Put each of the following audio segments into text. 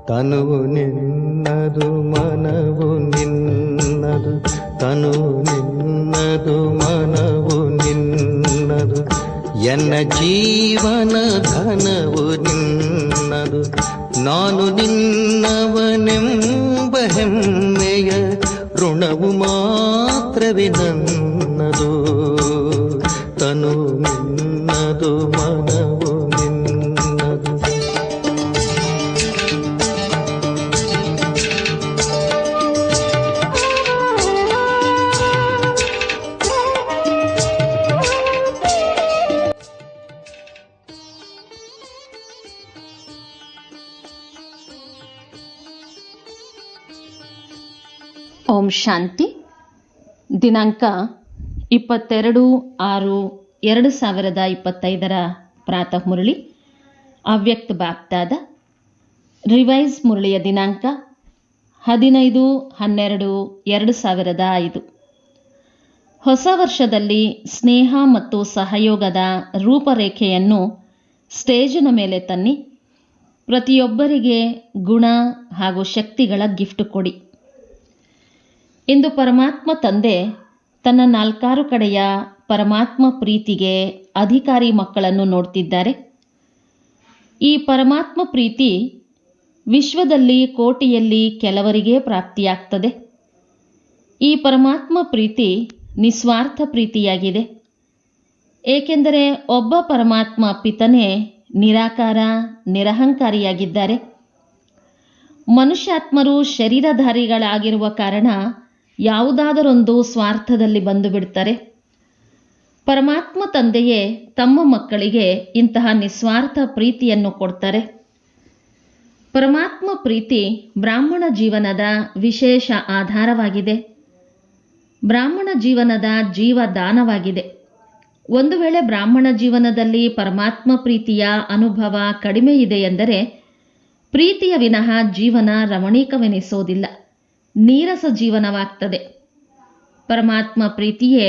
ತನುವು ನಿನ್ನದು ಮನವು ನಿನ್ನದು, ತನುವು ನಿನ್ನದು ಮನವು ನಿನ್ನದು, ಎನ್ನ ಜೀವನ ಘನವು ನಿನ್ನದು. ನಾನು ನಿನ್ನವನೆಂಬ ಹೆಮ್ಮೆಯ ಋಣವು ಮಾತ್ರವೇ ನನ್ನದು. ತನು ನಿನ್ನದು ಮನವು ನಿನ್ನದು. ಓಂ ಶಾಂತಿ. ದಿನಾಂಕ 22/6/2025 ಪ್ರಾತಃ ಮುರಳಿ ಅವ್ಯಕ್ತ ಬಾಪ್ದಾದ. ರಿವೈಸ್ ಮುರಳಿಯ ದಿನಾಂಕ 15/12/2005. ಹೊಸ ವರ್ಷದಲ್ಲಿ ಸ್ನೇಹ ಮತ್ತು ಸಹಯೋಗದ ರೂಪರೇಖೆಯನ್ನು ಸ್ಟೇಜಿನ ಮೇಲೆ ತನ್ನಿ. ಪ್ರತಿಯೊಬ್ಬರಿಗೆ ಗುಣ ಹಾಗೂ ಶಕ್ತಿಗಳ ಗಿಫ್ಟ್ ಕೊಡಿ. ಇಂದು ಪರಮಾತ್ಮ ತಂದೆ ತನ್ನ 4 ಕಡೆಯ ಪರಮಾತ್ಮ ಪ್ರೀತಿಗೆ ಅಧಿಕಾರಿ ಮಕ್ಕಳನ್ನು ನೋಡ್ತಿದ್ದಾರೆ. ಈ ಪರಮಾತ್ಮ ಪ್ರೀತಿ ವಿಶ್ವದಲ್ಲಿ ಕೋಟಿಯಲ್ಲಿ ಕೆಲವರಿಗೆ ಪ್ರಾಪ್ತಿಯಾಗ್ತದೆ. ಈ ಪರಮಾತ್ಮ ಪ್ರೀತಿ ನಿಸ್ವಾರ್ಥ ಪ್ರೀತಿಯಾಗಿದೆ. ಏಕೆಂದರೆ ಒಬ್ಬ ಪರಮಾತ್ಮ ಪಿತನೇ ನಿರಾಕಾರ ನಿರಹಂಕಾರಿಯಾಗಿದ್ದಾರೆ. ಮನುಷ್ಯಾತ್ಮರು ಶರೀರಧಾರಿಗಳಾಗಿರುವ ಕಾರಣ ಯಾವುದಾದರೊಂದು ಸ್ವಾರ್ಥದಲ್ಲಿ ಬಂದು ಬಿಡ್ತಾರೆ. ಪರಮಾತ್ಮ ತಂದೆಯೇ ತಮ್ಮ ಮಕ್ಕಳಿಗೆ ಇಂತಹ ನಿಸ್ವಾರ್ಥ ಪ್ರೀತಿಯನ್ನು ಕೊಡ್ತಾರೆ. ಪರಮಾತ್ಮ ಪ್ರೀತಿ ಬ್ರಾಹ್ಮಣ ಜೀವನದ ವಿಶೇಷ ಆಧಾರವಾಗಿದೆ. ಬ್ರಾಹ್ಮಣ ಜೀವನದ ಜೀವದಾನವಾಗಿದೆ. ಒಂದು ವೇಳೆ ಬ್ರಾಹ್ಮಣ ಜೀವನದಲ್ಲಿ ಪರಮಾತ್ಮ ಪ್ರೀತಿಯ ಅನುಭವ ಕಡಿಮೆ ಇದೆ ಎಂದರೆ ಪ್ರೀತಿಯ ವಿನಃ ಜೀವನ ರಮಣೀಕವೆನಿಸೋದಿಲ್ಲ, ನೀರಸ ಜೀವನವಾಗ್ತದೆ. ಪರಮಾತ್ಮ ಪ್ರೀತಿಯೇ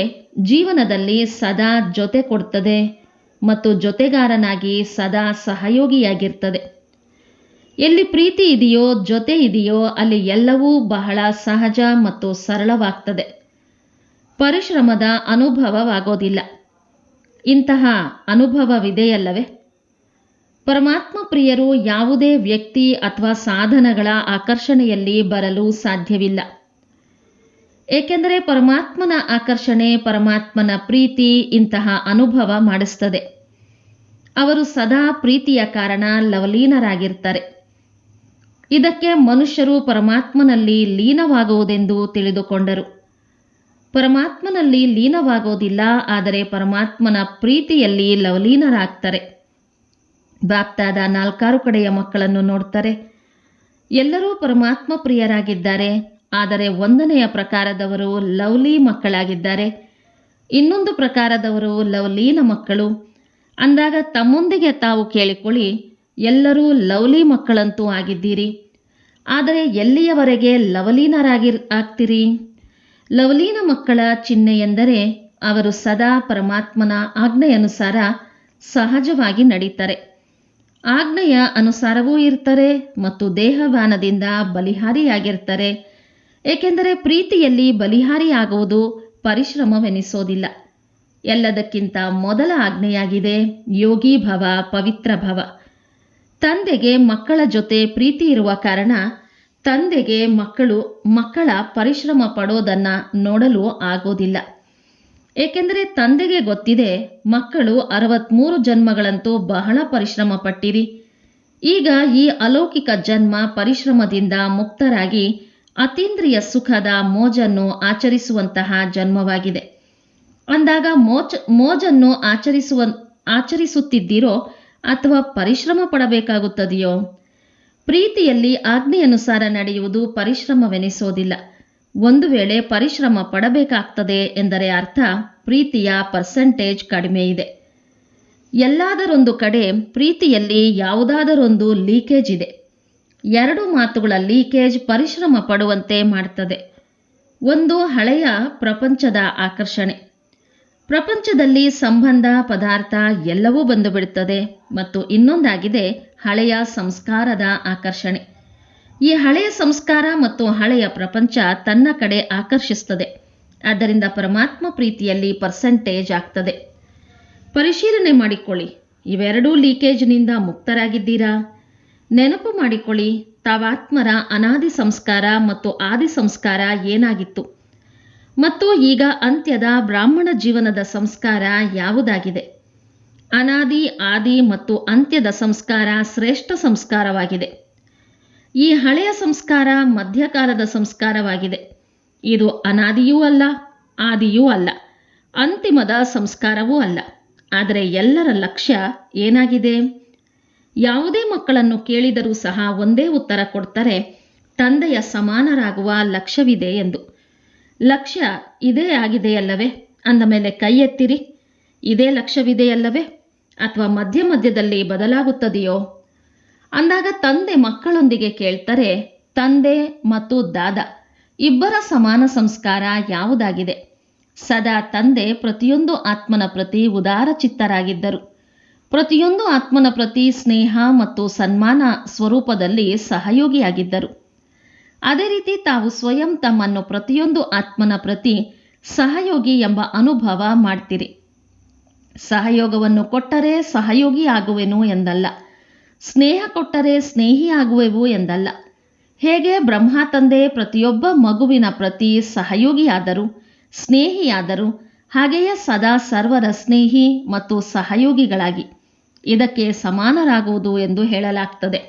ಜೀವನದಲ್ಲಿ ಸದಾ ಜೊತೆ ಕೊಡ್ತದೆ ಮತ್ತು ಜೊತೆಗಾರನಾಗಿ ಸದಾ ಸಹಯೋಗಿಯಾಗಿರ್ತದೆ. ಎಲ್ಲಿ ಪ್ರೀತಿ ಇದೆಯೋ, ಜೊತೆ ಇದೆಯೋ, ಅಲ್ಲಿ ಎಲ್ಲವೂ ಬಹಳ ಸಹಜ ಮತ್ತು ಸರಳವಾಗ್ತದೆ. ಪರಿಶ್ರಮದ ಅನುಭವವಾಗೋದಿಲ್ಲ. ಇಂತಹ ಅನುಭವವಿದೆಯಲ್ಲವೇ? ಪರಮಾತ್ಮ ಪ್ರಿಯರು ಯಾವುದೇ ವ್ಯಕ್ತಿ ಅಥವಾ ಸಾಧನಗಳ ಆಕರ್ಷಣೆಯಲ್ಲಿ ಬರಲು ಸಾಧ್ಯವಿಲ್ಲ. ಏಕೆಂದರೆ ಪರಮಾತ್ಮನ ಆಕರ್ಷಣೆ, ಪರಮಾತ್ಮನ ಪ್ರೀತಿ ಇಂತಹ ಅನುಭವ ಮಾಡಿಸ್ತದೆ. ಅವರು ಸದಾ ಪ್ರೀತಿಯ ಕಾರಣ ಲವಲೀನರಾಗಿರ್ತಾರೆ. ಇದಕ್ಕೆ ಮನುಷ್ಯರು ಪರಮಾತ್ಮನಲ್ಲಿ ಲೀನವಾಗುವುದೆಂದು ತಿಳಿದುಕೊಂಡರು. ಪರಮಾತ್ಮನಲ್ಲಿ ಲೀನವಾಗೋದಿಲ್ಲ, ಆದರೆ ಪರಮಾತ್ಮನ ಪ್ರೀತಿಯಲ್ಲಿ ಲವಲೀನರಾಗ್ತಾರೆ. ಬಾಪ್ದಾದ 4 ಕಡೆಯ ಮಕ್ಕಳನ್ನು ನೋಡ್ತಾರೆ. ಎಲ್ಲರೂ ಪರಮಾತ್ಮ ಪ್ರಿಯರಾಗಿದ್ದಾರೆ. ಆದರೆ 1ನೆಯ ಪ್ರಕಾರದವರು ಲವ್ಲಿ ಮಕ್ಕಳಾಗಿದ್ದಾರೆ. ಇನ್ನೊಂದು ಪ್ರಕಾರದವರು ಲವಲೀನ ಮಕ್ಕಳು. ಅಂದಾಗ ತಮ್ಮೊಂದಿಗೆ ತಾವು ಕೇಳಿಕೊಳ್ಳಿ, ಎಲ್ಲರೂ ಲವ್ಲಿ ಮಕ್ಕಳಂತೂ ಆಗಿದ್ದೀರಿ. ಆದರೆ ಎಲ್ಲಿಯವರೆಗೆ ಆಗ್ತೀರಿ? ಲವಲೀನ ಮಕ್ಕಳ ಚಿಹ್ನೆ ಎಂದರೆ ಅವರು ಸದಾ ಪರಮಾತ್ಮನ ಆಜ್ಞೆಯನುಸಾರ ಸಹಜವಾಗಿ ನಡೀತಾರೆ. ಆಜ್ಞೆಯ ಅನುಸಾರವೂ ಇರ್ತಾರೆ ಮತ್ತು ದೇಹವಾನದಿಂದ ಬಲಿಹಾರಿಯಾಗಿರ್ತಾರೆ. ಏಕೆಂದರೆ ಪ್ರೀತಿಯಲ್ಲಿ ಬಲಿಹಾರಿಯಾಗುವುದು ಪರಿಶ್ರಮವೆನಿಸೋದಿಲ್ಲ. ಎಲ್ಲದಕ್ಕಿಂತ ಮೊದಲ ಆಜ್ಞೆಯಾಗಿದೆ ಯೋಗಿ ಭವ, ಪವಿತ್ರ ಭವ. ತಂದೆಗೆ ಮಕ್ಕಳ ಜೊತೆ ಪ್ರೀತಿ ಇರುವ ಕಾರಣ ತಂದೆಗೆ ಮಕ್ಕಳ ಪರಿಶ್ರಮ ಪಡೋದನ್ನ ನೋಡಲು ಆಗೋದಿಲ್ಲ. ಏಕೆಂದರೆ ತಂದೆಗೆ ಗೊತ್ತಿದೆ, ಮಕ್ಕಳು 63 ಜನ್ಮಗಳಂತೂ ಬಹಳ ಪರಿಶ್ರಮ ಪಟ್ಟಿರಿ. ಈಗ ಈ ಅಲೌಕಿಕ ಜನ್ಮ ಪರಿಶ್ರಮದಿಂದ ಮುಕ್ತರಾಗಿ ಅತೀಂದ್ರಿಯ ಸುಖದ ಮೋಜನ್ನು ಆಚರಿಸುವಂತಹ ಜನ್ಮವಾಗಿದೆ. ಅಂದಾಗ ಮೋಜನ್ನು ಆಚರಿಸುತ್ತಿದ್ದೀರೋ ಅಥವಾ ಪರಿಶ್ರಮ ಪಡಬೇಕಾಗುತ್ತದೆಯೋ? ಪ್ರೀತಿಯಲ್ಲಿ ಆಜ್ಞೆಯನುಸಾರ ನಡೆಯುವುದು ಪರಿಶ್ರಮವೆನಿಸೋದಿಲ್ಲ. ಒಂದು ವೇಳೆ ಪರಿಶ್ರಮ ಪಡಬೇಕಾಗ್ತದೆ ಎಂದರೆ ಅರ್ಥ ಪ್ರೀತಿಯ ಪರ್ಸೆಂಟೇಜ್ ಕಡಿಮೆ ಇದೆ. ಎಲ್ಲಾದರೊಂದು ಕಡೆ ಪ್ರೀತಿಯಲ್ಲಿ ಯಾವುದಾದರೊಂದು ಲೀಕೇಜ್ ಇದೆ. 2 ಮಾತುಗಳ ಲೀಕೇಜ್ ಪರಿಶ್ರಮ ಪಡುವಂತೆ ಮಾಡ್ತದೆ. ಒಂದು ಹಳೆಯ ಪ್ರಪಂಚದ ಆಕರ್ಷಣೆ. ಪ್ರಪಂಚದಲ್ಲಿ ಸಂಬಂಧ, ಪದಾರ್ಥ ಎಲ್ಲವೂ ಬಂದು ಬಿಡುತ್ತದೆ. ಮತ್ತು ಇನ್ನೊಂದಾಗಿದೆ ಹಳೆಯ ಸಂಸ್ಕಾರದ ಆಕರ್ಷಣೆ. ಈ ಹಳೆಯ ಸಂಸ್ಕಾರ ಮತ್ತು ಹಳೆಯ ಪ್ರಪಂಚ ತನ್ನ ಕಡೆ ಆಕರ್ಷಿಸುತ್ತದೆ. ಆದ್ದರಿಂದ ಪರಮಾತ್ಮ ಪ್ರೀತಿಯಲ್ಲಿ ಪರ್ಸೆಂಟೇಜ್ ಆಗ್ತದೆ. ಪರಿಶೀಲನೆ ಮಾಡಿಕೊಳ್ಳಿ, ಇವೆರಡೂ ಲೀಕೇಜ್ನಿಂದ ಮುಕ್ತರಾಗಿದ್ದೀರಾ? ನೆನಪು ಮಾಡಿಕೊಳ್ಳಿ, ತಾವಾತ್ಮರ ಅನಾದಿ ಸಂಸ್ಕಾರ ಮತ್ತು ಆದಿ ಸಂಸ್ಕಾರ ಏನಾಗಿತ್ತು ಮತ್ತು ಈಗ ಅಂತ್ಯದ ಬ್ರಾಹ್ಮಣ ಜೀವನದ ಸಂಸ್ಕಾರ ಯಾವುದಾಗಿದೆ? ಅನಾದಿ, ಆದಿ ಮತ್ತು ಅಂತ್ಯದ ಸಂಸ್ಕಾರ ಶ್ರೇಷ್ಠ ಸಂಸ್ಕಾರವಾಗಿದೆ. ಈ ಹಳೆಯ ಸಂಸ್ಕಾರ ಮಧ್ಯಕಾಲದ ಸಂಸ್ಕಾರವಾಗಿದೆ. ಇದು ಅನಾದಿಯೂ ಅಲ್ಲ, ಆದಿಯೂ ಅಲ್ಲ, ಅಂತಿಮದ ಸಂಸ್ಕಾರವೂ ಅಲ್ಲ. ಆದರೆ ಎಲ್ಲರ ಲಕ್ಷ್ಯ ಏನಾಗಿದೆ? ಯಾವುದೇ ಮಕ್ಕಳನ್ನು ಕೇಳಿದರೂ ಸಹ ಒಂದೇ ಉತ್ತರ ಕೊಡ್ತಾರೆ, ತಂದೆಯ ಸಮಾನರಾಗುವ ಲಕ್ಷ್ಯವಿದೆ ಎಂದು. ಲಕ್ಷ್ಯ ಇದೇ ಆಗಿದೆಯಲ್ಲವೇ? ಅಂದ ಮೇಲೆ ಕೈ ಎತ್ತಿರಿ. ಇದೇ ಲಕ್ಷ್ಯವಿದೆಯಲ್ಲವೇ? ಅಥವಾ ಮಧ್ಯ ಮಧ್ಯದಲ್ಲಿ ಬದಲಾಗುತ್ತದೆಯೋ? ಅಂದಾಗ ತಂದೆ ಮಕ್ಕಳೊಂದಿಗೆ ಕೇಳ್ತಾರೆ, ತಂದೆ ಮತ್ತು ದಾದಾ ಇಬ್ಬರ ಸಮಾನ ಸಂಸ್ಕಾರ ಯಾವುದಾಗಿದೆ? ಸದಾ ತಂದೆ ಪ್ರತಿಯೊಂದು ಆತ್ಮನ ಪ್ರತಿ ಉದಾರ ಚಿತ್ತರಾಗಿದ್ದರು. ಪ್ರತಿಯೊಂದು ಆತ್ಮನ ಪ್ರತಿ ಸ್ನೇಹ ಮತ್ತು ಸನ್ಮಾನ ಸ್ವರೂಪದಲ್ಲಿ ಸಹಯೋಗಿಯಾಗಿದ್ದರು. ಅದೇ ರೀತಿ ತಾವು ಸ್ವಯಂ ತಮ್ಮನ್ನು ಪ್ರತಿಯೊಂದು ಆತ್ಮನ ಪ್ರತಿ ಸಹಯೋಗಿ ಎಂಬ ಅನುಭವ ಮಾಡ್ತೀರಿ. ಸಹಯೋಗವನ್ನು ಕೊಟ್ಟರೆ ಸಹಯೋಗಿ ಆಗುವೆನು ಎಂದಲ್ಲ, ಸ್ನೇಹ ಕೊಟ್ಟರೆ ಸ್ನೇಹಿ ಆಗುವೆವು ಎಂದಲ್ಲ. ಹೇಗೆ ಬ್ರಹ್ಮ ತಂದೆ ಪ್ರತಿಯೊಬ್ಬ ಮಗುವಿನ ಪ್ರತಿ ಸಹಯೋಗಿಯಾದರು, ಸ್ನೇಹಿಯಾದರು, ಹಾಗೆಯೇ ಸದಾ ಸರ್ವರ ಸ್ನೇಹಿ ಮತ್ತು ಸಹಯೋಗಿಗಳಾಗಿ ಇದಕ್ಕೆ ಸಮಾನರಾಗುವುದು ಎಂದು ಹೇಳಲಾಗ್ತದೆ.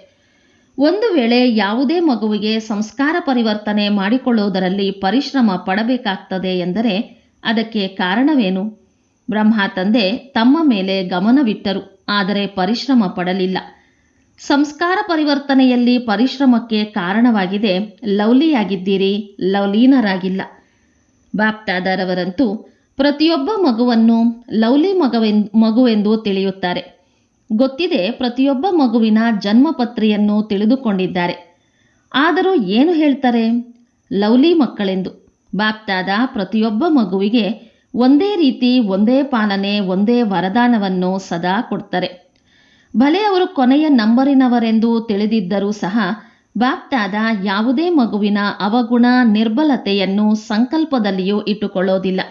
ಒಂದು ವೇಳೆ ಯಾವುದೇ ಮಗುವಿಗೆ ಸಂಸ್ಕಾರ ಪರಿವರ್ತನೆ ಮಾಡಿಕೊಳ್ಳುವುದರಲ್ಲಿ ಪರಿಶ್ರಮ ಪಡಬೇಕಾಗ್ತದೆ ಎಂದರೆ ಅದಕ್ಕೆ ಕಾರಣವೇನು? ಬ್ರಹ್ಮ ತಂದೆ ತಮ್ಮ ಮೇಲೆ ಗಮನವಿಟ್ಟರು, ಆದರೆ ಪರಿಶ್ರಮ ಪಡಲಿಲ್ಲ. ಸಂಸ್ಕಾರ ಪರಿವರ್ತನೆಯಲ್ಲಿ ಪರಿಶ್ರಮಕ್ಕೆ ಕಾರಣವಾಗಿದೆ ಲವ್ಲಿಯಾಗಿದ್ದೀರಿ, ಲವ್ಲೀನರಾಗಿಲ್ಲ. ಬಾಪ್ದಾದರವರಂತೂ ಪ್ರತಿಯೊಬ್ಬ ಮಗುವನ್ನು ಲವ್ಲಿ ಮಗುವೆಂದು ತಿಳಿಯುತ್ತಾರೆ. ಗೊತ್ತಿದೆ, ಪ್ರತಿಯೊಬ್ಬ ಮಗುವಿನ ಜನ್ಮಪತ್ರಿಯನ್ನು ತಿಳಿದುಕೊಂಡಿದ್ದಾರೆ. ಆದರೂ ಏನು ಹೇಳ್ತಾರೆ? ಲವ್ಲಿ ಮಕ್ಕಳೆಂದು. ಬಾಪ್ದಾದ ಪ್ರತಿಯೊಬ್ಬ ಮಗುವಿಗೆ ಒಂದೇ ರೀತಿ, ಒಂದೇ ಪಾಲನೆ, ಒಂದೇ ವರದಾನವನ್ನು ಸದಾ ಕೊಡ್ತಾರೆ. ಭಲೆ ಅವರು ಕೊನೆಯ ನಂಬರಿನವರೆಂದು ತಿಳಿದಿದ್ದರೂ ಸಹ ಬಾಪ್ದಾದ ಯಾವುದೇ ಮಗುವಿನ ಅವಗುಣ, ನಿರ್ಬಲತೆಯನ್ನು ಸಂಕಲ್ಪದಲ್ಲಿಯೂ ಇಟ್ಟುಕೊಳ್ಳೋದಿಲ್ಲ.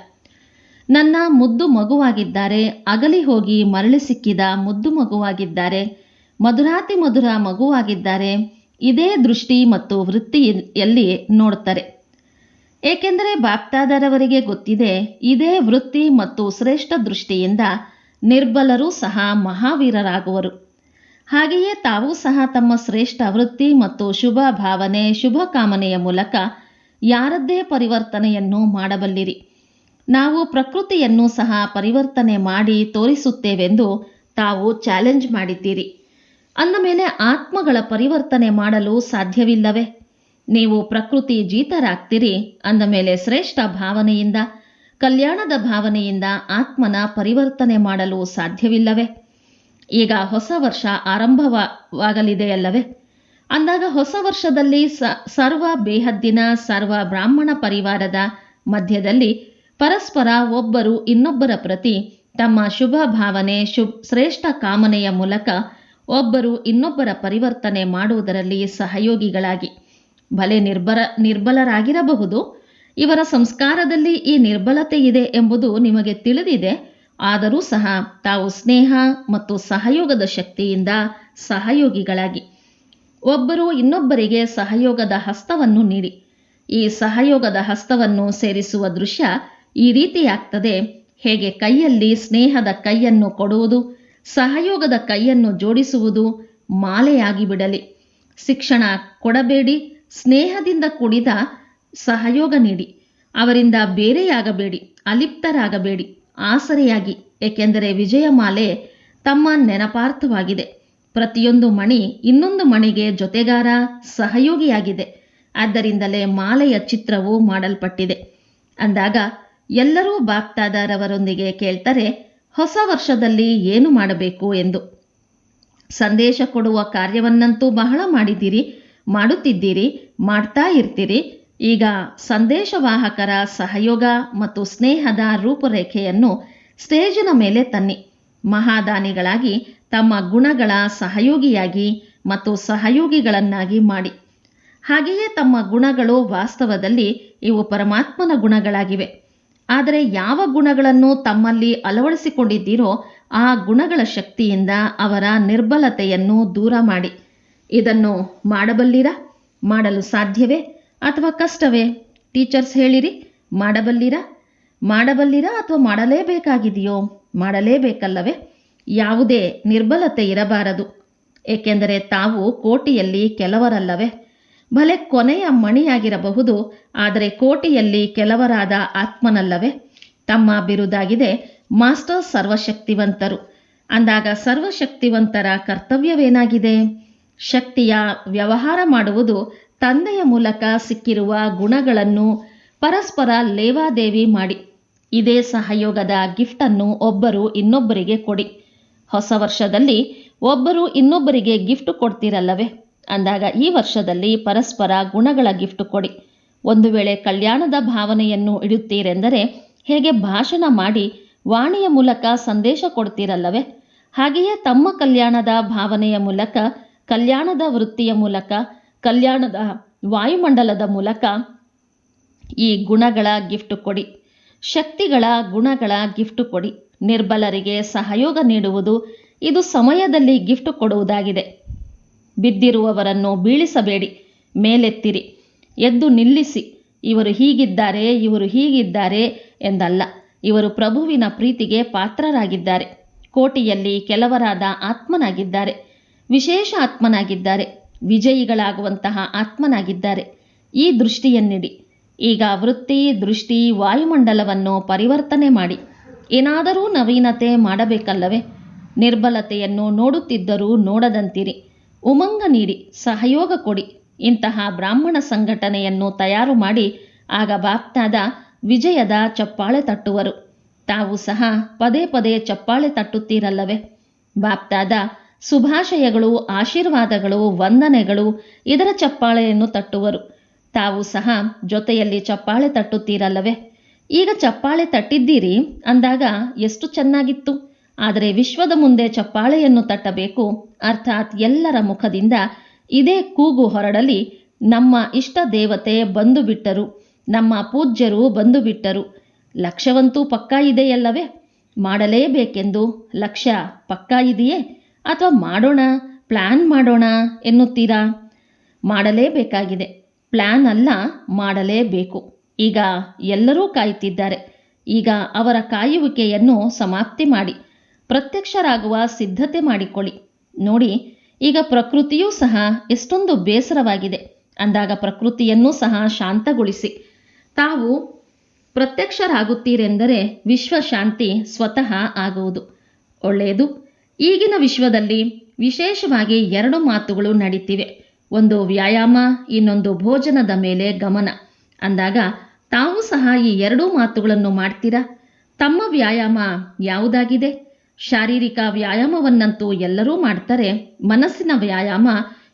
ನನ್ನ ಮುದ್ದು ಮಗುವಾಗಿದ್ದಾರೆ, ಅಗಲಿ ಹೋಗಿ ಮರಳಿ ಸಿಕ್ಕಿದ ಮುದ್ದು ಮಗುವಾಗಿದ್ದಾರೆ, ಮಧುರಾತಿ ಮಧುರ ಮಗುವಾಗಿದ್ದಾರೆ, ಇದೇ ದೃಷ್ಟಿ ಮತ್ತು ವೃತ್ತಿಯಲ್ಲಿ ನೋಡ್ತಾರೆ. ಏಕೆಂದರೆ ಬಾಪ್ದಾದರವರಿಗೆ ಗೊತ್ತಿದೆ, ಇದೇ ವೃತ್ತಿ ಮತ್ತು ಶ್ರೇಷ್ಠ ದೃಷ್ಟಿಯಿಂದ ನಿರ್ಬಲರೂ ಸಹ ಮಹಾವೀರರಾಗುವರು. ಹಾಗೆಯೇ ತಾವೂ ಸಹ ತಮ್ಮ ಶ್ರೇಷ್ಠ ವೃತ್ತಿ ಮತ್ತು ಶುಭ ಭಾವನೆ, ಶುಭ ಕಾಮನೆಯ ಮೂಲಕ ಯಾರದ್ದೇ ಪರಿವರ್ತನೆಯನ್ನು ಮಾಡಬಲ್ಲಿರಿ. ನಾವು ಪ್ರಕೃತಿಯನ್ನು ಸಹ ಪರಿವರ್ತನೆ ಮಾಡಿ ತೋರಿಸುತ್ತೇವೆಂದು ತಾವು ಚಾಲೆಂಜ್ ಮಾಡಿದ್ದೀರಿ. ಅಂದ ಮೇಲೆ ಆತ್ಮಗಳ ಪರಿವರ್ತನೆ ಮಾಡಲು ಸಾಧ್ಯವಿಲ್ಲವೇ? ನೀವು ಪ್ರಕೃತಿ ಜೀತರಾಗ್ತೀರಿ ಅಂದ ಮೇಲೆ ಶ್ರೇಷ್ಠ ಭಾವನೆಯಿಂದ, ಕಲ್ಯಾಣದ ಭಾವನೆಯಿಂದ ಆತ್ಮನ ಪರಿವರ್ತನೆ ಮಾಡಲು ಸಾಧ್ಯವಿಲ್ಲವೇ? ಈಗ ಹೊಸ ವರ್ಷ ಆರಂಭವಾಗಲಿದೆಯಲ್ಲವೇ? ಅಂದಾಗ ಹೊಸ ವರ್ಷದಲ್ಲಿ ಸರ್ವ ಬೇಹದ್ದಿನ ಸರ್ವ ಬ್ರಾಹ್ಮಣ ಪರಿವಾರದ ಮಧ್ಯದಲ್ಲಿ ಪರಸ್ಪರ ಒಬ್ಬರು ಇನ್ನೊಬ್ಬರ ಪ್ರತಿ ತಮ್ಮ ಶುಭ ಭಾವನೆ, ಶ್ರೇಷ್ಠ ಕಾಮನೆಯ ಮೂಲಕ ಒಬ್ಬರು ಇನ್ನೊಬ್ಬರ ಪರಿವರ್ತನೆ ಮಾಡುವುದರಲ್ಲಿ ಸಹಯೋಗಿಗಳಾಗಿ. ಭಲೆ ನಿರ್ಬಲರಾಗಿರಬಹುದು, ಇವರ ಸಂಸ್ಕಾರದಲ್ಲಿ ಈ ನಿರ್ಬಲತೆ ಇದೆ ಎಂಬುದು ನಿಮಗೆ ತಿಳಿದಿದೆ. ಆದರೂ ಸಹ ತಾವು ಸ್ನೇಹ ಮತ್ತು ಸಹಯೋಗದ ಶಕ್ತಿಯಿಂದ ಸಹಯೋಗಿಗಳಾಗಿ ಒಬ್ಬರು ಇನ್ನೊಬ್ಬರಿಗೆ ಸಹಯೋಗದ ಹಸ್ತವನ್ನು ನೀಡಿ. ಈ ಸಹಯೋಗದ ಹಸ್ತವನ್ನು ಸೇರಿಸುವ ದೃಶ್ಯ ಈ ರೀತಿಯಾಗ್ತದೆ. ಹೇಗೆ ಕೈಯಲ್ಲಿ ಸ್ನೇಹದ ಕೈಯನ್ನು ಕೊಡುವುದು, ಸಹಯೋಗದ ಕೈಯನ್ನು ಜೋಡಿಸುವುದು ಮಾಲೆಯಾಗಿ ಬಿಡಲಿ. ಶಿಕ್ಷಣ ಕೊಡಬೇಡಿ, ಸ್ನೇಹದಿಂದ ಕೂಡಿದ ಸಹಯೋಗ ನೀಡಿ. ಅವರಿಂದ ಬೇರೆಯಾಗಬೇಡಿ, ಅಲಿಪ್ತರಾಗಬೇಡಿ, ಆಸರೆಯಾಗಿ. ಏಕೆಂದರೆ ವಿಜಯಮಾಲೆ ತಮ್ಮ ನೆನಪಾರ್ಥವಾಗಿದೆ. ಪ್ರತಿಯೊಂದು ಮಣಿ ಇನ್ನೊಂದು ಮಣಿಗೆ ಜೊತೆಗಾರ, ಸಹಯೋಗಿಯಾಗಿದೆ. ಆದ್ದರಿಂದಲೇ ಮಾಲೆಯ ಚಿತ್ರವು ಮಾಡಲ್ಪಟ್ಟಿದೆ. ಅಂದಾಗ ಎಲ್ಲರೂ ಬಾಪ್ದಾದರವರೊಂದಿಗೆ ಕೇಳ್ತಾರೆ, ಹೊಸ ವರ್ಷದಲ್ಲಿ ಏನು ಮಾಡಬೇಕು ಎಂದು. ಸಂದೇಶ ಕೊಡುವ ಕಾರ್ಯವನ್ನಂತೂ ಬಹಳ ಮಾಡಿದ್ದೀರಿ, ಮಾಡುತ್ತಿದ್ದೀರಿ, ಮಾಡ್ತಾ ಇರ್ತೀರಿ. ಈಗ ಸಂದೇಶವಾಹಕರ ಸಹಯೋಗ ಮತ್ತು ಸ್ನೇಹದ ರೂಪರೇಖೆಯನ್ನು ಸ್ಟೇಜಿನ ಮೇಲೆ ತನ್ನಿ. ಮಹಾದಾನಿಗಳಾಗಿ ತಮ್ಮ ಗುಣಗಳ ಸಹಯೋಗಿಯಾಗಿ ಮತ್ತು ಸಹಯೋಗಿಗಳನ್ನಾಗಿ ಮಾಡಿ. ಹಾಗೆಯೇ ತಮ್ಮ ಗುಣಗಳು ವಾಸ್ತವದಲ್ಲಿ ಇವು ಪರಮಾತ್ಮನ ಗುಣಗಳಾಗಿವೆ. ಆದರೆ ಯಾವ ಗುಣಗಳನ್ನು ತಮ್ಮಲ್ಲಿ ಅಳವಡಿಸಿಕೊಂಡಿದ್ದೀರೋ ಆ ಗುಣಗಳ ಶಕ್ತಿಯಿಂದ ಅವರ ನಿರ್ಬಲತೆಯನ್ನು ದೂರ ಮಾಡಿ. ಇದನ್ನು ಮಾಡಬಲ್ಲಿರಾ? ಮಾಡಲು ಸಾಧ್ಯವೇ ಅಥವಾ ಕಷ್ಟವೇ? ಟೀಚರ್ಸ್ ಹೇಳಿರಿ, ಮಾಡಬಲ್ಲಿರಾ? ಮಾಡಬಲ್ಲಿರಾ ಅಥವಾ ಮಾಡಲೇಬೇಕಾಗಿದೆಯೋ? ಮಾಡಲೇಬೇಕಲ್ಲವೇ? ಯಾವುದೇ ನಿರ್ಬಲತೆ ಇರಬಾರದು. ಏಕೆಂದರೆ ತಾವು ಕೋಟಿಯಲ್ಲಿ ಕೆಲವರಲ್ಲವೇ? ಭಲೆ ಕೊನೆಯ ಮಣಿಯಾಗಿರಬಹುದು, ಆದರೆ ಕೋಟಿಯಲ್ಲಿ ಕೆಲವರಾದ ಆತ್ಮನಲ್ಲವೇ? ತಮ್ಮ ಬಿರುದಾಗಿದೆ ಮಾಸ್ಟರ್ ಸರ್ವಶಕ್ತಿವಂತರು. ಅಂದಾಗ ಸರ್ವಶಕ್ತಿವಂತರ ಕರ್ತವ್ಯವೇನಾಗಿದೆ? ಶಕ್ತಿಯ ವ್ಯವಹಾರ ಮಾಡುವುದು. ತಂದೆಯ ಮೂಲಕ ಸಿಕ್ಕಿರುವ ಗುಣಗಳನ್ನು ಪರಸ್ಪರ ಲೇವಾದೇವಿ ಮಾಡಿ ಇದೇ ಸಹಯೋಗದ ಗಿಫ್ಟನ್ನು ಒಬ್ಬರು ಇನ್ನೊಬ್ಬರಿಗೆ ಕೊಡಿ. ಹೊಸ ವರ್ಷದಲ್ಲಿ ಒಬ್ಬರು ಇನ್ನೊಬ್ಬರಿಗೆ ಗಿಫ್ಟ್ ಕೊಡ್ತೀರಲ್ಲವೇ? ಅಂದಾಗ ಈ ವರ್ಷದಲ್ಲಿ ಪರಸ್ಪರ ಗುಣಗಳ ಗಿಫ್ಟ್ ಕೊಡಿ. ಒಂದು ವೇಳೆ ಕಲ್ಯಾಣದ ಭಾವನೆಯನ್ನು ಇಡುತ್ತೀರೆಂದರೆ ಹೇಗೆ ಭಾಷಣ ಮಾಡಿ ವಾಣಿಯ ಮೂಲಕ ಸಂದೇಶ ಕೊಡ್ತೀರಲ್ಲವೇ? ಹಾಗೆಯೇ ತಮ್ಮ ಕಲ್ಯಾಣದ ಭಾವನೆಯ ಮೂಲಕ, ಕಲ್ಯಾಣದ ವೃತ್ತಿಯ ಮೂಲಕ, ಕಲ್ಯಾಣದ ವಾಯುಮಂಡಲದ ಮೂಲಕ ಈ ಗುಣಗಳ ಗಿಫ್ಟ್ ಕೊಡಿ. ಶಕ್ತಿಗಳ ಗುಣಗಳ ಗಿಫ್ಟ್ ಕೊಡಿ. ನಿರ್ಬಲರಿಗೆ ಸಹಯೋಗ ನೀಡುವುದು ಇದು ಸಮಯದಲ್ಲಿ ಗಿಫ್ಟ್ ಕೊಡುವುದಾಗಿದೆ. ಬಿದ್ದಿರುವವರನ್ನು ಬೀಳಿಸಬೇಡಿ, ಮೇಲೆತ್ತಿರಿ, ಎದ್ದು ನಿಲ್ಲಿಸಿ. ಇವರು ಹೀಗಿದ್ದಾರೆ, ಇವರು ಹೀಗಿದ್ದಾರೆ ಎಂದಲ್ಲ. ಇವರು ಪ್ರಭುವಿನ ಪ್ರೀತಿಗೆ ಪಾತ್ರರಾಗಿದ್ದಾರೆ. ಕೋಟಿಯಲ್ಲಿ ಕೆಲವರಾದ ಆತ್ಮನಾಗಿದ್ದಾರೆ, ವಿಶೇಷ ಆತ್ಮನಾಗಿದ್ದಾರೆ, ವಿಜಯಿಗಳಾಗುವಂತಹ ಆತ್ಮನಾಗಿದ್ದಾರೆ. ಈ ದೃಷ್ಟಿಯನ್ನಿಡಿ. ಈಗ ವೃತ್ತಿ, ದೃಷ್ಟಿ, ವಾಯುಮಂಡಲವನ್ನು ಪರಿವರ್ತನೆ ಮಾಡಿ. ಏನಾದರೂ ನವೀನತೆ ಮಾಡಬೇಕಲ್ಲವೇ? ನಿರ್ಬಲತೆಯನ್ನು ನೋಡುತ್ತಿದ್ದರೂ ನೋಡದಂತಿರಿ. ಉಮಂಗ ನೀಡಿ, ಸಹಯೋಗ ಕೊಡಿ. ಇಂತಹ ಬ್ರಾಹ್ಮಣ ಸಂಘಟನೆಯನ್ನು ತಯಾರು ಮಾಡಿ. ಆಗ ಬಾಪ್ತಾದ ವಿಜಯದ ಚಪ್ಪಾಳೆ ತಟ್ಟುವರು. ತಾವು ಸಹ ಪದೇ ಪದೇ ಚಪ್ಪಾಳೆ ತಟ್ಟುತ್ತೀರಲ್ಲವೇ? ಬಾಪ್ತಾದ ಶುಭಾಶಯಗಳು, ಆಶೀರ್ವಾದಗಳು, ವಂದನೆಗಳು ಇದರ ಚಪ್ಪಾಳೆಯನ್ನು ತಟ್ಟುವರು. ತಾವು ಸಹ ಜೊತೆಯಲ್ಲಿ ಚಪ್ಪಾಳೆ ತಟ್ಟುತ್ತೀರಲ್ಲವೇ? ಈಗ ಚಪ್ಪಾಳೆ ತಟ್ಟಿದ್ದೀರಿ ಅಂದಾಗ ಎಷ್ಟು ಚೆನ್ನಾಗಿತ್ತು. ಆದರೆ ವಿಶ್ವದ ಮುಂದೆ ಚಪ್ಪಾಳೆಯನ್ನು ತಟ್ಟಬೇಕು. ಅರ್ಥಾತ್ ಎಲ್ಲರ ಮುಖದಿಂದ ಇದೇ ಕೂಗು ಹೊರಡಲಿ, ನಮ್ಮ ಇಷ್ಟ ದೇವತೆ ಬಂದು ಬಿಟ್ಟರು, ನಮ್ಮ ಪೂಜ್ಯರು ಬಂದು ಬಿಟ್ಟರು. ಲಕ್ಷ್ಯವಂತೂ ಪಕ್ಕಾ ಇದೆಯಲ್ಲವೇ? ಮಾಡಲೇಬೇಕೆಂದು ಲಕ್ಷ್ಯ ಪಕ್ಕಾ ಇದೆಯೇ? ಅಥವಾ ಮಾಡೋಣ, ಪ್ಲ್ಯಾನ್ ಮಾಡೋಣ ಎನ್ನುತ್ತೀರಾ? ಮಾಡಲೇಬೇಕಾಗಿದೆ. ಪ್ಲ್ಯಾನ್ ಅಲ್ಲ, ಮಾಡಲೇಬೇಕು. ಈಗ ಎಲ್ಲರೂ ಕಾಯುತ್ತಿದ್ದಾರೆ. ಈಗ ಅವರ ಕಾಯುವಿಕೆಯನ್ನು ಸಮಾಪ್ತಿ ಮಾಡಿ ಪ್ರತ್ಯಕ್ಷರಾಗುವ ಸಿದ್ಧತೆ ಮಾಡಿಕೊಳ್ಳಿ. ನೋಡಿ, ಈಗ ಪ್ರಕೃತಿಯೂ ಸಹ ಎಷ್ಟೊಂದು ಬೇಸರವಾಗಿದೆ. ಅಂದಾಗ ಪ್ರಕೃತಿಯನ್ನೂ ಸಹ ಶಾಂತಗೊಳಿಸಿ. ತಾವು ಪ್ರತ್ಯಕ್ಷರಾಗುತ್ತೀರೆಂದರೆ ವಿಶ್ವಶಾಂತಿ ಸ್ವತಃ ಆಗುವುದು. ಒಳ್ಳೆಯದು. ಈಗಿನ ವಿಶ್ವದಲ್ಲಿ ವಿಶೇಷವಾಗಿ 2 ಮಾತುಗಳು ನಡೀತಿವೆ. ಒಂದು ವ್ಯಾಯಾಮ, ಇನ್ನೊಂದು ಭೋಜನದ ಮೇಲೆ ಗಮನ. ಅಂದಾಗ ತಾವು ಸಹ ಈ 2 ಮಾತುಗಳನ್ನು ಮಾಡ್ತೀರಾ? ತಮ್ಮ ವ್ಯಾಯಾಮ ಯಾವುದಾಗಿದೆ? ಶಾರೀರಿಕ ವ್ಯಾಯಾಮವನ್ನಂತೂ ಎಲ್ಲರೂ ಮಾಡ್ತಾರೆ. ಮನಸ್ಸಿನ ವ್ಯಾಯಾಮ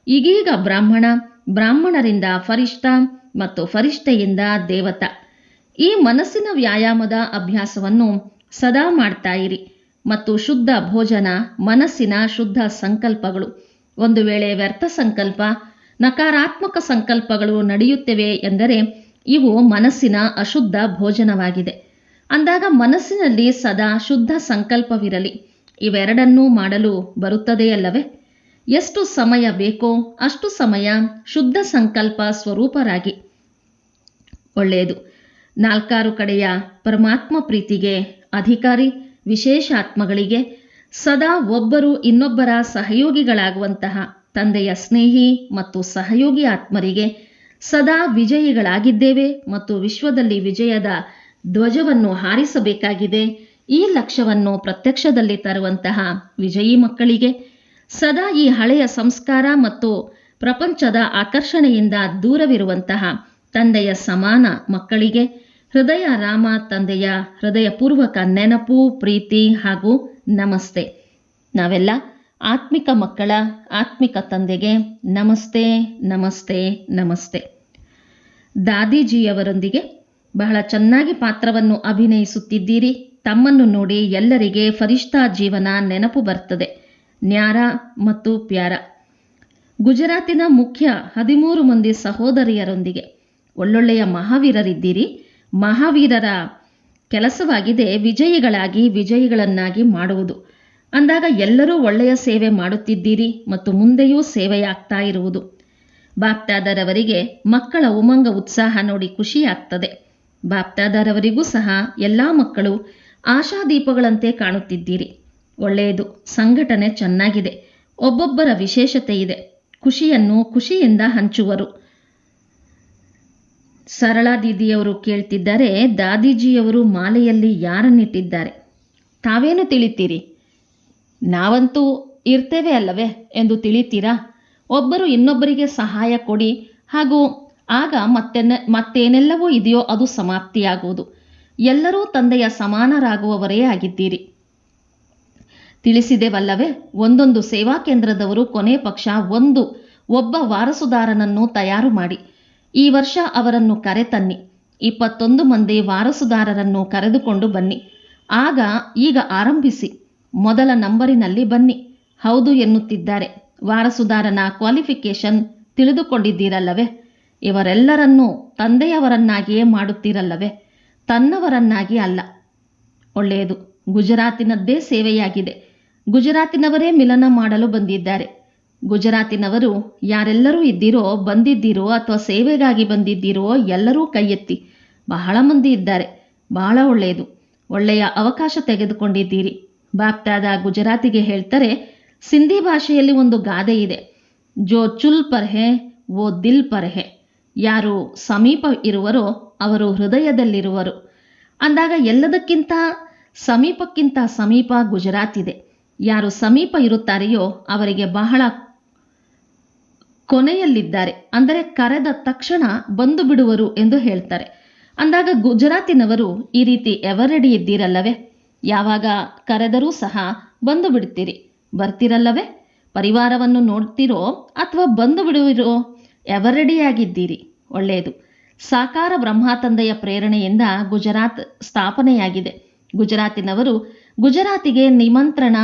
ಈಗೀಗ ಬ್ರಾಹ್ಮಣರಿಂದ ಫರಿಷ್ಠ ಮತ್ತು ಫರಿಷ್ಠೆಯಿಂದ ದೇವತಾ. ಈ ಮನಸ್ಸಿನ ವ್ಯಾಯಾಮದ ಅಭ್ಯಾಸವನ್ನು ಸದಾ ಮಾಡ್ತಾ ಇರಿ. ಮತ್ತು ಶುದ್ಧ ಭೋಜನ, ಮನಸ್ಸಿನ ಶುದ್ಧ ಸಂಕಲ್ಪಗಳು. ಒಂದು ವೇಳೆ ವ್ಯರ್ಥ ಸಂಕಲ್ಪ, ನಕಾರಾತ್ಮಕ ಸಂಕಲ್ಪಗಳು ನಡೆಯುತ್ತವೆ ಎಂದರೆ ಇವು ಮನಸ್ಸಿನ ಅಶುದ್ಧ ಭೋಜನವಾಗಿದೆ. ಅಂದಾಗ ಮನಸ್ಸಿನಲ್ಲಿ ಸದಾ ಶುದ್ಧ ಸಂಕಲ್ಪವಿರಲಿ. ಇವೆರಡನ್ನೂ ಮಾಡಲು ಬರುತ್ತದೆಯಲ್ಲವೇ? ಎಷ್ಟು ಸಮಯ ಬೇಕೋ ಅಷ್ಟು ಸಮಯ ಶುದ್ಧ ಸಂಕಲ್ಪ ಸ್ವರೂಪರಾಗಿ. ಒಳ್ಳೆಯದು. 4 ಕಡೆಯ ಪರಮಾತ್ಮ ಪ್ರೀತಿಗೆ ಅಧಿಕಾರಿ ವಿಶೇಷ ಆತ್ಮಗಳಿಗೆ ಸದಾ ಒಬ್ಬರು ಇನ್ನೊಬ್ಬರ ಸಹಯೋಗಿಗಳಾಗುವಂತಹ ತಂದೆಯ ಸ್ನೇಹಿ ಮತ್ತು ಸಹಯೋಗಿ ಆತ್ಮರಿಗೆ ಸದಾ ವಿಜಯಿಗಳಾಗಿದ್ದೇವೆ ಮತ್ತು ವಿಶ್ವದಲ್ಲಿ ವಿಜಯದ ಧ್ವಜವನ್ನು ಹಾರಿಸಬೇಕಾಗಿದೆ. ಈ ಲಕ್ಷ್ಯವನ್ನು ಪ್ರತ್ಯಕ್ಷದಲ್ಲಿ ತರುವಂತಹ ವಿಜಯಿ ಮಕ್ಕಳಿಗೆ ಸದಾ ಈ ಹಳೆಯ ಸಂಸ್ಕಾರ ಮತ್ತು ಪ್ರಪಂಚದ ಆಕರ್ಷಣೆಯಿಂದ ದೂರವಿರುವಂತಹ ತಂದೆಯ ಸಮಾನ ಮಕ್ಕಳಿಗೆ ಹೃದಯ ರಾಮ ತಂದೆಯ ಹೃದಯಪೂರ್ವಕ ನೆನಪು, ಪ್ರೀತಿ ಹಾಗೂ ನಮಸ್ತೆ. ನಾವೆಲ್ಲ ಆತ್ಮಿಕ ಮಕ್ಕಳ ಆತ್ಮಿಕ ತಂದೆಗೆ ನಮಸ್ತೆ, ನಮಸ್ತೆ, ನಮಸ್ತೆ. ದಾದಿಜಿಯವರೊಂದಿಗೆ ಬಹಳ ಚೆನ್ನಾಗಿ ಪಾತ್ರವನ್ನು ಅಭಿನಯಿಸುತ್ತಿದ್ದೀರಿ. ತಮ್ಮನ್ನು ನೋಡಿ ಎಲ್ಲರಿಗೆ ಫರಿಷ್ಠಾ ಜೀವನ ನೆನಪು ಬರ್ತದೆ. ನ್ಯಾರ ಮತ್ತು ಪ್ಯಾರ. ಗುಜರಾತಿನ ಮುಖ್ಯ 13 ಮಂದಿ ಸಹೋದರಿಯರೊಂದಿಗೆ. ಒಳ್ಳೊಳ್ಳೆಯ ಮಹಾವೀರರಿದ್ದೀರಿ. ಮಹಾವೀರರ ಕೆಲಸವಾಗಿದೆ ವಿಜಯಿಗಳಾಗಿ ವಿಜಯಿಗಳನ್ನಾಗಿ ಮಾಡುವುದು. ಅಂದಾಗ ಎಲ್ಲರೂ ಒಳ್ಳೆಯ ಸೇವೆ ಮಾಡುತ್ತಿದ್ದೀರಿ ಮತ್ತು ಮುಂದೆಯೂ ಸೇವೆಯಾಗ್ತಾ ಇರುವುದು. ಬಾಪ್ದಾದರವರಿಗೆ ಮಕ್ಕಳ ಉಮಂಗ ಉತ್ಸಾಹ ನೋಡಿ ಖುಷಿಯಾಗ್ತದೆ. ಬಾಪ್ದಾದರವರಿಗೂ ಸಹ ಎಲ್ಲ ಮಕ್ಕಳು ಆಶಾದೀಪಗಳಂತೆ ಕಾಣುತ್ತಿದ್ದೀರಿ. ಒಳ್ಳೆಯದು. ಸಂಘಟನೆ ಚೆನ್ನಾಗಿದೆ. ಒಬ್ಬೊಬ್ಬರ ವಿಶೇಷತೆ ಇದೆ. ಖುಷಿಯನ್ನು ಖುಷಿಯಿಂದ ಹಂಚುವರು. ಸರಳಾ ದೀದಿಯವರು ಕೇಳ್ತಿದ್ದಾರೆ, ದಾದೀಜಿಯವರು ಮಾಲೆಯಲ್ಲಿ ಯಾರನ್ನಿಟ್ಟಿದ್ದಾರೆ? ತಾವೇನು ತಿಳಿತೀರಿ? ನಾವಂತೂ ಇರ್ತೇವೆ ಅಲ್ಲವೇ ಎಂದು ತಿಳಿತೀರಾ? ಒಬ್ಬರು ಇನ್ನೊಬ್ಬರಿಗೆ ಸಹಾಯ ಕೊಡಿ, ಹಾಗೂ ಆಗ ಮತ್ತೇನೆಲ್ಲವೂ ಇದೆಯೋ ಅದು ಸಮಾಪ್ತಿಯಾಗುವುದು. ಎಲ್ಲರೂ ತಂದೆಯ ಸಮಾನರಾಗುವವರೇ ಆಗಿದ್ದೀರಿ. ತಿಳಿಸಿದೆವಲ್ಲವೇ, ಒಂದೊಂದು ಸೇವಾ ಕೇಂದ್ರದವರು ಕೊನೆ ಪಕ್ಷ ಒಬ್ಬ ವಾರಸುದಾರನನ್ನು ತಯಾರು ಮಾಡಿ. ಈ ವರ್ಷ ಅವರನ್ನು ಕರೆತನ್ನಿ. 21 ಮಂದಿ ವಾರಸುದಾರರನ್ನು ಕರೆದುಕೊಂಡು ಬನ್ನಿ. ಈಗ ಆರಂಭಿಸಿ. ಮೊದಲ ನಂಬರಿನಲ್ಲಿ ಬನ್ನಿ. ಹೌದು ಎನ್ನುತ್ತಿದ್ದಾರೆ. ವಾರಸುದಾರನ ಕ್ವಾಲಿಫಿಕೇಶನ್ ತಿಳಿದುಕೊಂಡಿದ್ದೀರಲ್ಲವೇ? ಇವರೆಲ್ಲರನ್ನೂ ತಂದೆಯವರನ್ನಾಗಿಯೇ ಮಾಡುತ್ತೀರಲ್ಲವೇ, ತನ್ನವರನ್ನಾಗಿ ಅಲ್ಲ. ಒಳ್ಳೆಯದು. ಗುಜರಾತಿನದ್ದೇ ಸೇವೆಯಾಗಿದೆ. ಗುಜರಾತಿನವರೇ ಮಿಲನ ಮಾಡಲು ಬಂದಿದ್ದಾರೆ. ಗುಜರಾತಿನವರು ಯಾರೆಲ್ಲರೂ ಇದ್ದೀರೋ, ಬಂದಿದ್ದೀರೋ ಅಥವಾ ಸೇವೆಗಾಗಿ ಬಂದಿದ್ದೀರೋ ಎಲ್ಲರೂ ಕೈ ಎತ್ತಿ. ಬಹಳ ಮಂದಿ ಇದ್ದಾರೆ. ಬಹಳ ಒಳ್ಳೆಯದು. ಒಳ್ಳೆಯ ಅವಕಾಶ ತೆಗೆದುಕೊಂಡಿದ್ದೀರಿ. ಬಾಪ್ದಾದ ಗುಜರಾತಿಗೆ ಹೇಳ್ತಾರೆ, ಸಿಂಧಿ ಭಾಷೆಯಲ್ಲಿ ಒಂದು ಗಾದೆ ಇದೆ, ಜೋ ಚುಲ್ ಪರ್ ಹೇ ವೋ ದಿಲ್ ಪರ್ ಹೇ. ಯಾರು ಸಮೀಪ ಇರುವರೋ ಅವರು ಹೃದಯದಲ್ಲಿರುವರು. ಅಂದಾಗ ಎಲ್ಲದಕ್ಕಿಂತ ಸಮೀಪ ಗುಜರಾತ್ ಇದೆ. ಯಾರು ಸಮೀಪ ಇರುತ್ತಾರೆಯೋ ಅವರಿಗೆ ಬಹಳ ಕೊನೆಯಲ್ಲಿದ್ದಾರೆ. ಅಂದರೆ ಕರೆದ ತಕ್ಷಣ ಬಂದು ಬಿಡುವರು ಎಂದು ಹೇಳ್ತಾರೆ. ಅಂದಾಗ ಗುಜರಾತಿನವರು ಈ ರೀತಿ ಎವರೆಡಿ ಇದ್ದೀರಲ್ಲವೇ? ಯಾವಾಗ ಕರೆದರೂ ಸಹ ಬಂದು ಬಿಡ್ತೀರಿ, ಬರ್ತಿರಲ್ಲವೇ? ಪರಿವಾರವನ್ನು ನೋಡ್ತಿರೋ ಅಥವಾ ಬಂದು ಬಿಡುವಿರೋ? ಎವರೆಡಿಯಾಗಿದ್ದೀರಿ. ಒಳ್ಳೆಯದು. ಸಾಕಾರ ಬ್ರಹ್ಮ ತಂದೆಯ ಪ್ರೇರಣೆಯಿಂದ ಗುಜರಾತ್ ಸ್ಥಾಪನೆಯಾಗಿದೆ. ಗುಜರಾತಿನವರು ಗುಜರಾತಿಗೆ ನಿಮಂತ್ರಣ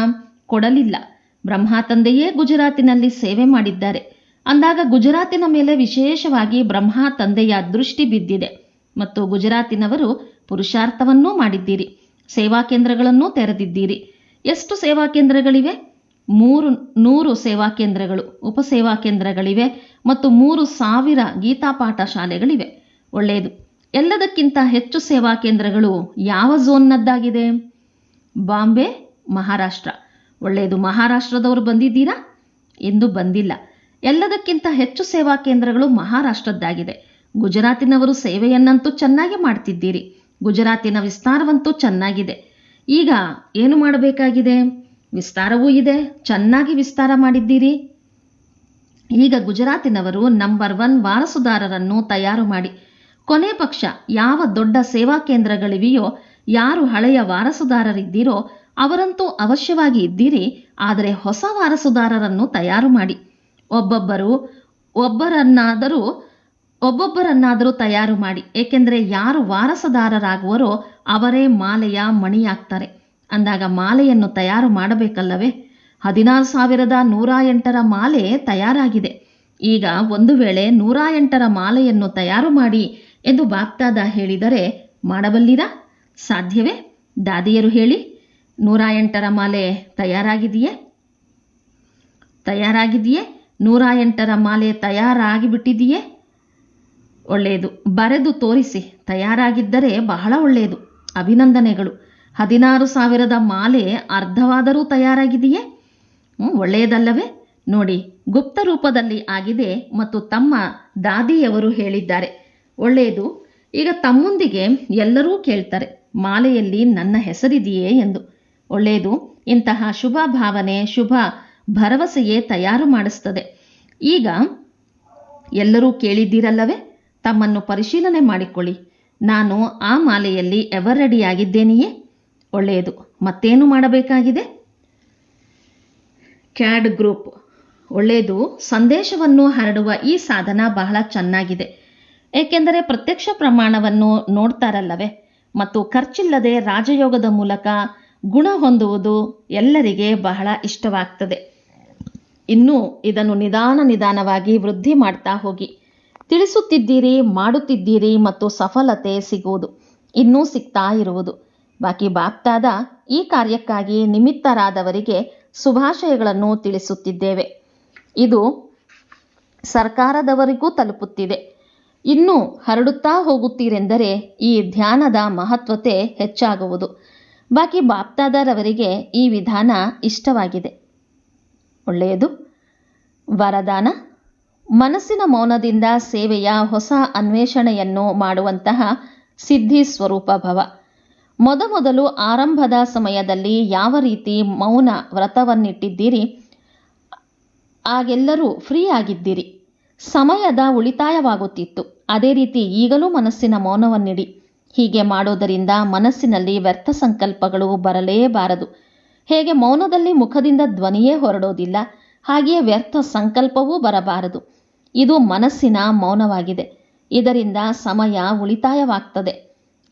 ಕೊಡಲಿಲ್ಲ. ಬ್ರಹ್ಮ ತಂದೆಯೇ ಗುಜರಾತಿನಲ್ಲಿ ಸೇವೆ ಮಾಡಿದ್ದಾರೆ. ಅಂದಾಗ ಗುಜರಾತಿನ ಮೇಲೆ ವಿಶೇಷವಾಗಿ ಬ್ರಹ್ಮ ತಂದೆಯ ದೃಷ್ಟಿ ಬಿದ್ದಿದೆ ಮತ್ತು ಗುಜರಾತಿನವರು ಪುರುಷಾರ್ಥವನ್ನೂ ಮಾಡಿದ್ದೀರಿ. ಸೇವಾ ಕೇಂದ್ರಗಳನ್ನೂ ತೆರೆದಿದ್ದೀರಿ. ಎಷ್ಟು ಸೇವಾ ಕೇಂದ್ರಗಳಿವೆ? 100 ಸೇವಾ ಕೇಂದ್ರಗಳು, ಉಪಸೇವಾ ಕೇಂದ್ರಗಳಿವೆ ಮತ್ತು 3000 ಗೀತಾಪಾಠ ಶಾಲೆಗಳಿವೆ. ಒಳ್ಳೆಯದು. ಎಲ್ಲದಕ್ಕಿಂತ ಹೆಚ್ಚು ಸೇವಾ ಕೇಂದ್ರಗಳು ಯಾವ ಝೋನ್ನದ್ದಾಗಿದೆ? ಬಾಂಬೆ, ಮಹಾರಾಷ್ಟ್ರ. ಒಳ್ಳೆಯದು. ಮಹಾರಾಷ್ಟ್ರದವರು ಬಂದಿದ್ದೀರಾ? ಎಂದು ಬಂದಿಲ್ಲ. ಎಲ್ಲದಕ್ಕಿಂತ ಹೆಚ್ಚು ಸೇವಾ ಕೇಂದ್ರಗಳು ಮಹಾರಾಷ್ಟ್ರದ್ದಾಗಿದೆ. ಗುಜರಾತಿನವರು ಸೇವೆಯನ್ನಂತೂ ಚೆನ್ನಾಗಿ ಮಾಡ್ತಿದ್ದೀರಿ. ಗುಜರಾತಿನ ವಿಸ್ತಾರವಂತೂ ಚೆನ್ನಾಗಿದೆ. ಈಗ ಏನು ಮಾಡಬೇಕಾಗಿದೆ? ವಿಸ್ತಾರವೂ ಇದೆ, ಚೆನ್ನಾಗಿ ವಿಸ್ತಾರ ಮಾಡಿದ್ದೀರಿ. ಈಗ ಗುಜರಾತಿನವರು ನಂಬರ್ 1 ವಾರಸುದಾರರನ್ನು ತಯಾರು ಮಾಡಿ. ಕೊನೆ ಪಕ್ಷ ಯಾವ ದೊಡ್ಡ ಸೇವಾ ಕೇಂದ್ರಗಳಿವೆಯೋ, ಯಾರು ಹಳೆಯ ವಾರಸುದಾರರಿದ್ದೀರೋ ಅವರಂತೂ ಅವಶ್ಯವಾಗಿ ಇದ್ದೀರಿ. ಆದರೆ ಹೊಸ ವಾರಸುದಾರರನ್ನು ತಯಾರು ಮಾಡಿ. ಒಬ್ಬೊಬ್ಬರನ್ನಾದರೂ ತಯಾರು ಮಾಡಿ. ಏಕೆಂದರೆ ಯಾರು ವಾರಸುದಾರರಾಗುವರೋ ಅವರೇ ಮಾಲೆಯ ಮಣಿಯಾಗ್ತಾರೆ. ಅಂದಾಗ ಮಾಲೆಯನ್ನು ತಯಾರು ಮಾಡಬೇಕಲ್ಲವೇ? 16,108ರ ಮಾಲೆ ತಯಾರಾಗಿದೆ. ಈಗ ಒಂದು ವೇಳೆ 108ರ ಮಾಲೆಯನ್ನು ತಯಾರು ಮಾಡಿ ಎಂದು ಬಾಪ್ದಾದ ಹೇಳಿದರೆ ಮಾಡಬಲ್ಲಿರಾ? ಸಾಧ್ಯವೇ? ದಾದಿಯರು ಹೇಳಿ. 108ರ ಮಾಲೆ ತಯಾರಾಗಿದೆಯೇ? 108ರ ಮಾಲೆ ತಯಾರಾಗಿಬಿಟ್ಟಿದೆಯೇ? ಒಳ್ಳೆಯದು. ಬರೆದು ತೋರಿಸಿ. ತಯಾರಾಗಿದ್ದರೆ ಬಹಳ ಒಳ್ಳೆಯದು. ಅಭಿನಂದನೆಗಳು. 16,000ದ ಮಾಲೆ ಅರ್ಧವಾದರೂ ತಯಾರಾಗಿದೆಯೇ? ಒಳ್ಳೆಯದಲ್ಲವೇ? ನೋಡಿ, ಗುಪ್ತ ರೂಪದಲ್ಲಿ ಆಗಿದೆ ಮತ್ತು ತಮ್ಮ ದಾದಿಯವರು ಹೇಳಿದ್ದಾರೆ. ಒಳ್ಳೆಯದು. ಈಗ ತಮ್ಮೊಂದಿಗೆ ಎಲ್ಲರೂ ಕೇಳ್ತಾರೆ, ಮಾಲೆಯಲ್ಲಿ ನನ್ನ ಹೆಸರಿದೆಯೇ ಎಂದು. ಒಳ್ಳೆಯದು. ಇಂತಹ ಶುಭ ಭಾವನೆ, ಶುಭ ಭರವಸೆಯೇ ತಯಾರು ಮಾಡಿಸ್ತದೆ. ಈಗ ಎಲ್ಲರೂ ಕೇಳಿದ್ದೀರಲ್ಲವೇ? ತಮ್ಮನ್ನು ಪರಿಶೀಲನೆ ಮಾಡಿಕೊಳ್ಳಿ. ನಾನು ಆ ಮಾಲೆಯಲ್ಲಿ ಎವರೆಡಿಯಾಗಿದ್ದೇನೆಯೇ? ಒಳ್ಳೆಯದು. ಮತ್ತೇನು ಮಾಡಬೇಕಾಗಿದೆ? CAD group. ಒಳ್ಳೆಯದು. ಸಂದೇಶವನ್ನು ಹರಡುವ ಈ ಸಾಧನ ಬಹಳ ಚೆನ್ನಾಗಿದೆ. ಏಕೆಂದರೆ ಪ್ರತ್ಯಕ್ಷ ಪ್ರಮಾಣವನ್ನು ನೋಡ್ತಾರಲ್ಲವೇ? ಮತ್ತು ಖರ್ಚಿಲ್ಲದೆ ರಾಜಯೋಗದ ಮೂಲಕ ಗುಣ ಹೊಂದುವುದು ಎಲ್ಲರಿಗೆ ಬಹಳ ಇಷ್ಟವಾಗ್ತದೆ. ಇನ್ನೂ ಇದನ್ನು ನಿಧಾನವಾಗಿ ವೃದ್ಧಿ ಮಾಡ್ತಾ ಹೋಗಿ. ತಿಳಿಸುತ್ತಿದ್ದೀರಿ, ಮಾಡುತ್ತಿದ್ದೀರಿ ಮತ್ತು ಸಫಲತೆ ಸಿಗುವುದು, ಇನ್ನೂ ಸಿಗ್ತಾ ಇರುವುದು. ಬಾಕಿ ಬಾಪ್ತಾದ ಈ ಕಾರ್ಯಕ್ಕಾಗಿ ನಿಮಿತ್ತರಾದವರಿಗೆ ಶುಭಾಶಯಗಳನ್ನು ತಿಳಿಸುತ್ತಿದ್ದೇವೆ. ಇದು ಸರ್ಕಾರದವರಿಗೂ ತಲುಪುತ್ತಿದೆ. ಇನ್ನೂ ಹರಡುತ್ತಾ ಹೋಗುತ್ತೀರೆಂದರೆ ಈ ಧ್ಯಾನದ ಮಹತ್ವತೆ ಹೆಚ್ಚಾಗುವುದು. ಬಾಕಿ ಬಾಪ್ತಾದರವರಿಗೆ ಈ ವಿಧಾನ ಇಷ್ಟವಾಗಿದೆ. ಒಳ್ಳೆಯದು. ವರದಾನ: ಮನಸ್ಸಿನ ಮೌನದಿಂದ ಸೇವೆಯ ಹೊಸ ಅನ್ವೇಷಣೆಯನ್ನು ಮಾಡುವಂತಹ ಸಿದ್ಧಿ ಸ್ವರೂಪ ಭವ. ಮೊದಮೊದಲು ಆರಂಭದ ಸಮಯದಲ್ಲಿ ಯಾವ ರೀತಿ ಮೌನ ವ್ರತವನ್ನಿಟ್ಟಿದ್ದೀರಿ, ಆಗೆಲ್ಲರೂ ಫ್ರೀ ಆಗಿದ್ದಿರಿ, ಸಮಯದ ಉಳಿತಾಯವಾಗುತ್ತಿತ್ತು. ಅದೇ ರೀತಿ ಈಗಲೂ ಮನಸ್ಸಿನ ಮೌನವನ್ನಿಡಿ. ಹೀಗೆ ಮಾಡೋದರಿಂದ ಮನಸ್ಸಿನಲ್ಲಿ ವ್ಯರ್ಥ ಸಂಕಲ್ಪಗಳು ಬರಲೇಬಾರದು. ಹೇಗೆ ಮೌನದಲ್ಲಿ ಮುಖದಿಂದ ಧ್ವನಿಯೇ ಹೊರಡೋದಿಲ್ಲ, ಹಾಗೆಯೇ ವ್ಯರ್ಥ ಸಂಕಲ್ಪವೂ ಬರಬಾರದು. ಇದು ಮನಸ್ಸಿನ ಮೌನವಾಗಿದೆ. ಇದರಿಂದ ಸಮಯ ಉಳಿತಾಯವಾಗ್ತದೆ.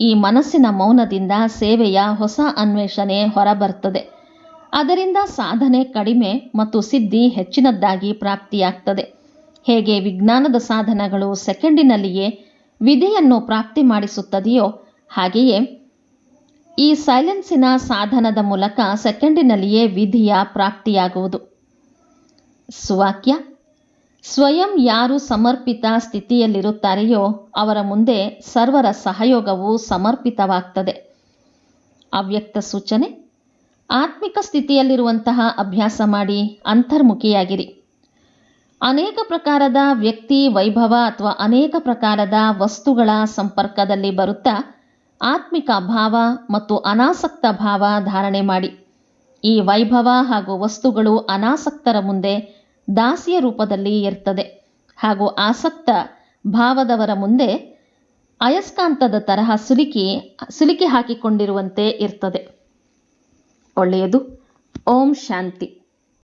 ಈ ಮನಸ್ಸಿನ ಮೌನದಿಂದ ಸೇವೆಯ ಹೊಸ ಅನ್ವೇಷಣೆ ಹೊರಬರ್ತದೆ. ಅದರಿಂದ ಸಾಧನೆ ಕಡಿಮೆ ಮತ್ತು ಸಿದ್ಧಿ ಹೆಚ್ಚಿನದ್ದಾಗಿ ಪ್ರಾಪ್ತಿಯಾಗ್ತದೆ. ಹೇಗೆ ವಿಜ್ಞಾನದ ಸಾಧನಗಳು ಸೆಕೆಂಡಿನಲ್ಲಿಯೇ ವಿಧಿಯನ್ನು ಪ್ರಾಪ್ತಿ ಮಾಡಿಸುತ್ತದೆಯೋ, ಹಾಗೆಯೇ ಈ ಸೈಲೆನ್ಸಿನ ಸಾಧನದ ಮೂಲಕ ಸೆಕೆಂಡಿನಲ್ಲಿಯೇ ವಿಧಿಯ ಪ್ರಾಪ್ತಿಯಾಗುವುದು. ಸುವಾಕ್ಯ: ಸ್ವಯಂ ಯಾರು ಸಮರ್ಪಿತ ಸ್ಥಿತಿಯಲ್ಲಿರುತ್ತಾರೆಯೋ ಅವರ ಮುಂದೆ ಸರ್ವರ ಸಹಯೋಗವು ಸಮರ್ಪಿತವಾಗ್ತದೆ. ಅವ್ಯಕ್ತ ಸೂಚನೆ: ಆತ್ಮಿಕ ಸ್ಥಿತಿಯಲ್ಲಿರುವಂತಹ ಅಭ್ಯಾಸ ಮಾಡಿ ಅಂತರ್ಮುಖಿಯಾಗಿರಿ. ಅನೇಕ ಪ್ರಕಾರದ ವ್ಯಕ್ತಿ ವೈಭವ ಅಥವಾ ಅನೇಕ ಪ್ರಕಾರದ ವಸ್ತುಗಳ ಸಂಪರ್ಕದಲ್ಲಿ ಬರುತ್ತಾ ಆತ್ಮಿಕ ಭಾವ ಮತ್ತು ಅನಾಸಕ್ತ ಭಾವ ಧಾರಣೆ ಮಾಡಿ. ಈ ವೈಭವ ಹಾಗೂ ವಸ್ತುಗಳು ಅನಾಸಕ್ತರ ಮುಂದೆ ದಾಸಿಯ ರೂಪದಲ್ಲಿ ಇರ್ತದೆ, ಹಾಗೂ ಆಸಕ್ತ ಭಾವದವರ ಮುಂದೆ ಅಯಸ್ಕಾಂತದ ತರಹ ಸಿಲುಕಿ ಹಾಕಿಕೊಂಡಿರುವಂತೆ ಇರ್ತದೆ. ಒಳ್ಳೆಯದು. ಓಂ ಶಾಂತಿ.